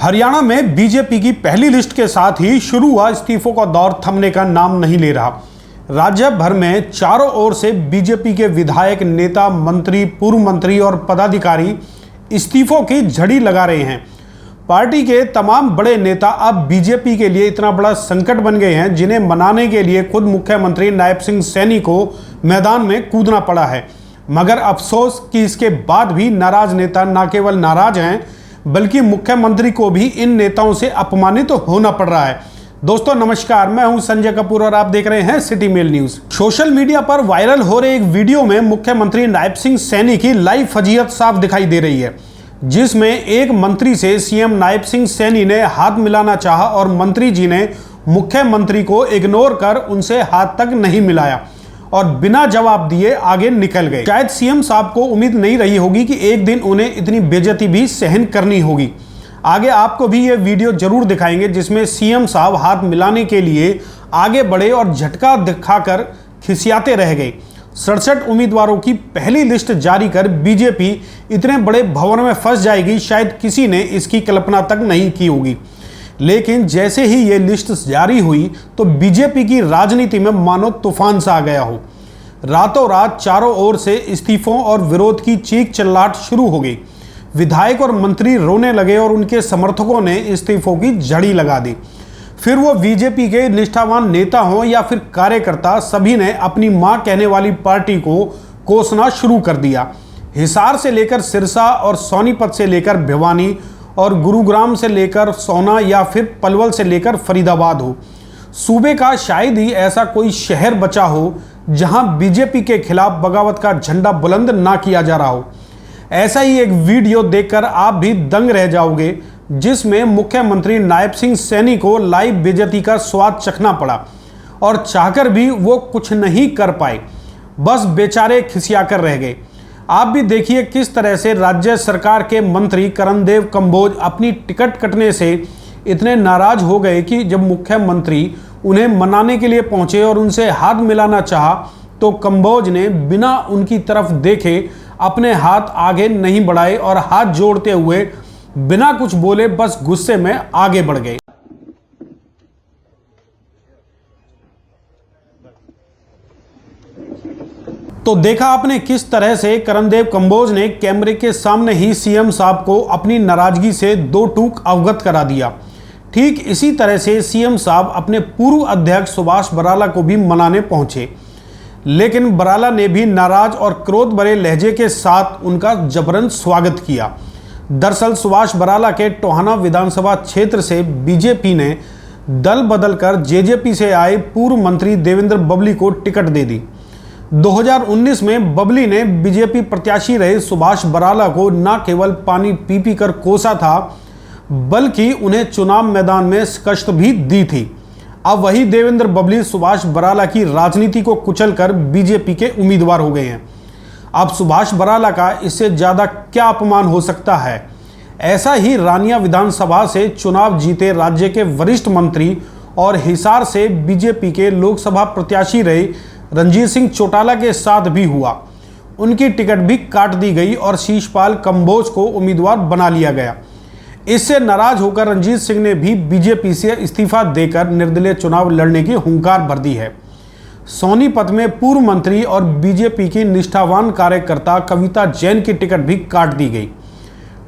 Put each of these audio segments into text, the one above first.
हरियाणा में बीजेपी की पहली लिस्ट के साथ ही शुरू हुआ इस्तीफों का दौर थमने का नाम नहीं ले रहा। राज्य भर में चारों ओर से बीजेपी के विधायक, नेता, मंत्री, पूर्व मंत्री और पदाधिकारी इस्तीफों की झड़ी लगा रहे हैं। पार्टी के तमाम बड़े नेता अब बीजेपी के लिए इतना बड़ा संकट बन गए हैं, जिन्हें मनाने के लिए खुद मुख्यमंत्री नायब सिंह सैनी को मैदान में कूदना पड़ा है। मगर अफसोस कि इसके बाद भी नाराज नेता न केवल नाराज हैं, बल्कि मुख्यमंत्री को भी इन नेताओं से अपमानित होना पड़ रहा है। दोस्तों नमस्कार, मैं हूं संजय कपूर और आप देख रहे हैं city mail news. Social media पर वायरल हो रहे एक वीडियो में मुख्यमंत्री नायब सिंह सैनी की लाइव फजीहत साफ दिखाई दे रही है, जिसमें एक मंत्री से सीएम नायब सिंह सैनी ने हाथ मिलाना चाहा और मंत्री जी ने मुख्यमंत्री को इग्नोर कर उनसे हाथ तक नहीं मिलाया और बिना जवाब दिए आगे निकल गए। शायद सीएम साहब को उम्मीद नहीं रही होगी कि एक दिन उन्हें इतनी बेइज्जती भी सहन करनी होगी। आगे आपको भी ये वीडियो जरूर दिखाएंगे, जिसमें सीएम साहब हाथ मिलाने के लिए आगे बढ़े और झटका दिखाकर खिसियाते रह गए। 67 उम्मीदवारों की पहली लिस्ट जारी कर बीजेपी इतने बड़े भंवर में फंस जाएगी, शायद किसी ने इसकी कल्पना तक नहीं की होगी। लेकिन जैसे ही ये लिस्ट जारी हुई तो बीजेपी की राजनीति में मानो तूफान सा आ गया हो। रातों रात चारों ओर से इस्तीफों और विरोध की चीख चिल्लाहट शुरू हो गई। विधायक और मंत्री रोने लगे और उनके समर्थकों ने इस्तीफों की झड़ी लगा दी। फिर वो बीजेपी के निष्ठावान नेता हों या फिर कार्यकर्ता, सभी ने अपनी मां कहने वाली पार्टी को कोसना शुरू कर दिया। हिसार से लेकर सिरसा और सोनीपत से लेकर भिवानी और गुरुग्राम से लेकर सोना या फिर पलवल से लेकर फरीदाबाद हो, सूबे का शायद ही ऐसा कोई शहर बचा हो जहां बीजेपी के खिलाफ बगावत का झंडा बुलंद ना किया जा रहा हो। ऐसा ही एक वीडियो देखकर आप भी दंग रह जाओगे, जिसमें मुख्यमंत्री नायब सिंह सैनी को लाइव बेइज्जती का स्वाद चखना पड़ा और चाहकर भी वो कुछ नहीं कर पाए, बस बेचारे खिसियाकर रह गए। आप भी देखिए किस तरह से राज्य सरकार के मंत्री करणदेव कंबोज अपनी टिकट कटने से इतने नाराज हो गए कि जब मुख्यमंत्री उन्हें मनाने के लिए पहुंचे और उनसे हाथ मिलाना चाहा तो कंबोज ने बिना उनकी तरफ देखे अपने हाथ आगे नहीं बढ़ाए और हाथ जोड़ते हुए बिना कुछ बोले बस गुस्से में आगे बढ़ गए। तो देखा आपने किस तरह से करणदेव कंबोज ने कैमरे के सामने ही सीएम साहब को अपनी नाराजगी से दो टूक अवगत करा दिया। ठीक इसी तरह से सीएम साहब अपने पूर्व अध्यक्ष सुभाष बराला को भी मनाने पहुंचे, लेकिन बराला ने भी नाराज और क्रोध भरे लहजे के साथ उनका जबरन स्वागत किया। दरअसल सुभाष बराला के टोहाना विधानसभा क्षेत्र से बीजेपी ने दल बदलकर जेजेपी से आए पूर्व मंत्री देवेंद्र बबली को टिकट दे दी। 2019 में बबली ने बीजेपी प्रत्याशी रहे सुभाष बराला को न केवल पानी पी पी कर कोसा था, बल्कि उन्हें चुनाव मैदान में शिकस्त भी दी थी। अब वही देवेंद्र बबली सुभाष बराला की राजनीति को कुचलकर बीजेपी के उम्मीदवार हो गए हैं। अब सुभाष बराला का इससे ज़्यादा क्या अपमान हो सकता है। ऐसा ही रानिया विधानसभा से चुनाव जीते राज्य के वरिष्ठ मंत्री और हिसार से बीजेपी के लोकसभा प्रत्याशी रहे रणजीत सिंह चौटाला के साथ भी हुआ। उनकी टिकट भी काट दी गई और शीशपाल कंबोज को उम्मीदवार बना लिया गया। इससे नाराज होकर रणजीत सिंह ने भी बीजेपी से इस्तीफा देकर निर्दलीय चुनाव लड़ने की हुंकार भर दी है। सोनीपत में पूर्व मंत्री और बीजेपी की निष्ठावान कार्यकर्ता कविता जैन की टिकट भी काट दी गई।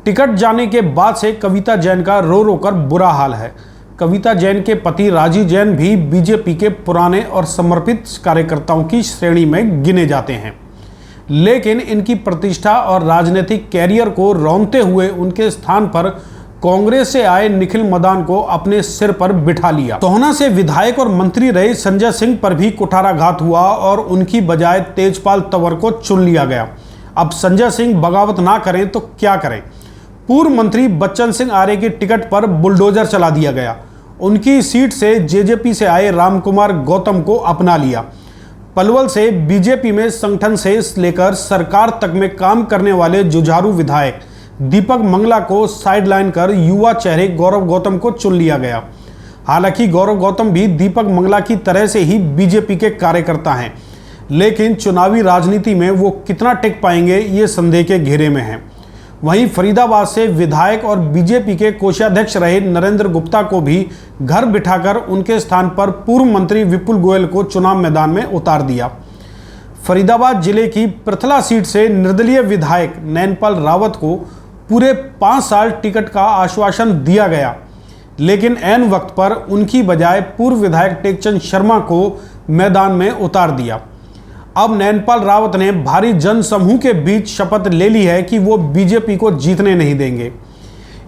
टिकट जाने के बाद से कविता जैन का रो रो कर बुरा हाल है। कविता जैन के पति राजीव जैन भी बीजेपी के पुराने और समर्पित कार्यकर्ताओं की श्रेणी में गिने जाते हैं, लेकिन इनकी प्रतिष्ठा और राजनीतिक कैरियर को रौंदते हुए उनके स्थान पर कांग्रेस से आए निखिल मदान को अपने सिर पर बिठा लिया। टोहाना से विधायक और मंत्री रहे संजय सिंह पर भी कुठाराघात हुआ और उनकी बजाय तेजपाल तंवर को चुन लिया गया। अब संजय सिंह बगावत ना करें तो क्या करें। पूर्व मंत्री बच्चन सिंह आर्य की टिकट पर बुलडोजर चला दिया गया। उनकी सीट से जेजेपी से आए रामकुमार गौतम को अपना लिया। पलवल से बीजेपी में संगठन से लेकर सरकार तक में काम करने वाले जुझारू विधायक दीपक मंगला को साइडलाइन कर युवा चेहरे गौरव गौतम को चुन लिया गया। हालांकि गौरव गौतम भी दीपक मंगला की तरह से ही बीजेपी के कार्यकर्ता हैं, लेकिन चुनावी राजनीति में वो कितना टिक पाएंगे ये संदेह के घेरे में है। वहीं फरीदाबाद से विधायक और बीजेपी के कोषाध्यक्ष रहे नरेंद्र गुप्ता को भी घर बिठाकर उनके स्थान पर पूर्व मंत्री विपुल गोयल को चुनाव मैदान में उतार दिया। फरीदाबाद जिले की पृथला सीट से निर्दलीय विधायक नैनपाल रावत को पूरे 5 साल टिकट का आश्वासन दिया गया, लेकिन ऐन वक्त पर उनकी बजाय पूर्व विधायक टेकचंद शर्मा को मैदान में उतार दिया। अब नैनपाल रावत ने भारी जनसमूह के बीच शपथ ले ली है कि वो बीजेपी को जीतने नहीं देंगे।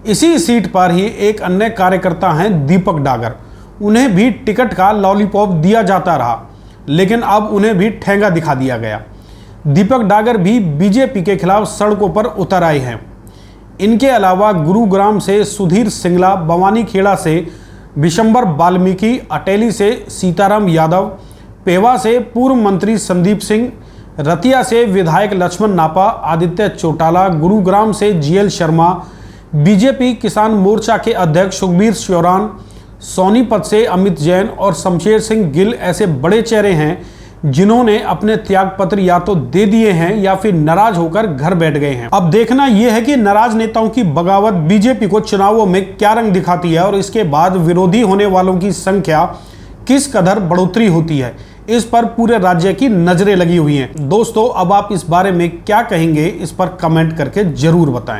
इसी सीट पर ही एक अन्य कार्यकर्ता हैं दीपक डागर। उन्हें भी टिकट का लॉलीपॉप दिया जाता रहा, लेकिन अब उन्हें भी ठेंगा दिखा दिया गया। दीपक डागर भी बीजेपी के खिलाफ सड़कों पर उतर आए हैं। इनके अलावा गुरुग्राम से सुधीर सिंगला, बवानीखेड़ा से विशंबर वाल्मीकि, अटेली से सीताराम यादव, पेवा से पूर्व मंत्री संदीप सिंह, रतिया से विधायक लक्ष्मण नापा, आदित्य चौटाला, गुरुग्राम से जीएल शर्मा, बीजेपी किसान मोर्चा के अध्यक्ष सुखबीर श्योरान, सोनीपत से अमित जैन और शमशेर सिंह गिल ऐसे बड़े चेहरे हैं जिन्होंने अपने त्यागपत्र या तो दे दिए हैं या फिर नाराज होकर घर बैठ गए हैं। अब देखना यह है कि नाराज नेताओं की बगावत बीजेपी को चुनावों में क्या रंग दिखाती है और इसके बाद विरोधी होने वालों की संख्या किस कदर बढ़ोतरी होती है। इस पर पूरे राज्य की नजरें लगी हुई हैं। दोस्तों, अब आप इस बारे में क्या कहेंगे, इस पर कमेंट करके जरूर बताएं।